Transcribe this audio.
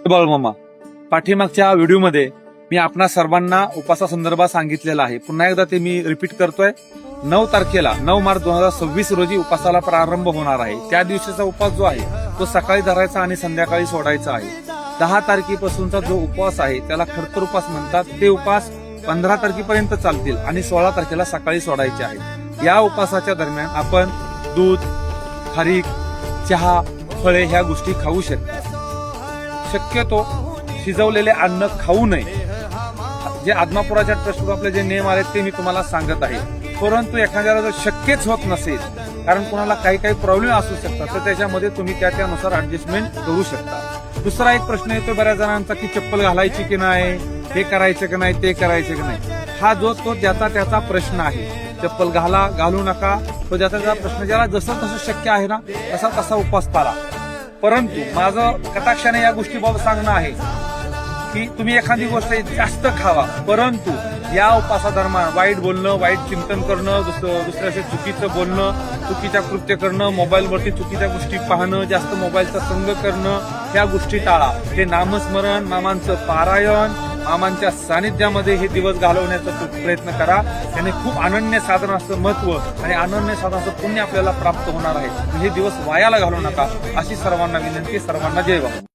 बाळमामा, पाठीमागच्या व्हिडिओमध्ये मी आपणा सर्वांना उपासासंदर्भात सांगितलेलं आहे. पुन्हा एकदा ते मी रिपीट करतोय. 9 तारखेला 9 मार्च 2026 रोजी उपासाला प्रारंभ होणार आहे. त्या दिवशीचा उपास जो आहे तो सकाळी धरायचा आणि संध्याकाळी सोडायचा आहे. 10 तारखेपासूनचा जो उपवास आहे त्याला खडतर उपास म्हणतात. ते उपास 15 तारखेपर्यंत चालतील आणि 16 तारखेला सकाळी सोडायचे आहे. या उपासाच्या दरम्यान आपण दूध, खारीक, चहा, फळे ह्या गोष्टी खाऊ शकता. शक्यतो शिजवलेले अन्न खाऊ नये. जे आदमापुराच्या ट्रस्ट आपले जे नियम आहेत ते मी तुम्हाला सांगत आहे. परंतु एखाद्याला जर शक्यच होत नसेल, कारण कोणाला काही प्रॉब्लेम असू शकतात, तर त्याच्यामध्ये तुम्ही त्यानुसार ऍडजस्टमेंट करू शकता. दुसरा एक प्रश्न येतो बऱ्याच जणांचा की चप्पल घालायची की नाही, हे करायचं की नाही, ते करायचं की नाही. हा जो तो त्याचा प्रश्न आहे. चप्पल घालू नका, तो त्याचा प्रश्न. ज्याला जसं तसं शक्य आहे ना तसा उपवास पाळा. परंतु माझं कटाक्षाने या गोष्टीबाबत सांगणं आहे की तुम्ही एखादी गोष्ट जास्त खावा, परंतु या उपासादरम्यान वाईट बोलणं, वाईट चिंतन करणं, दुसऱ्याशी चुकीचं बोलणं, चुकीच्या कृत्य करणं, मोबाईलवरती चुकीच्या गोष्टी पाहणं, जास्त मोबाईलचा संग करणं, या गोष्टी टाळा. हे नामस्मरण, मामांचं पारायण, मामांच्या सानिध्यामध्ये हे दिवस घालवण्याचा प्रयत्न करा. त्याने खूप अनन्य साधनाचं महत्व आणि अनन्य साधनाचं पुण्य आपल्याला प्राप्त होणार आहे. हे दिवस वायाला घालवू नका अशी सर्वांना विनंती. सर्वांना जय बाबा.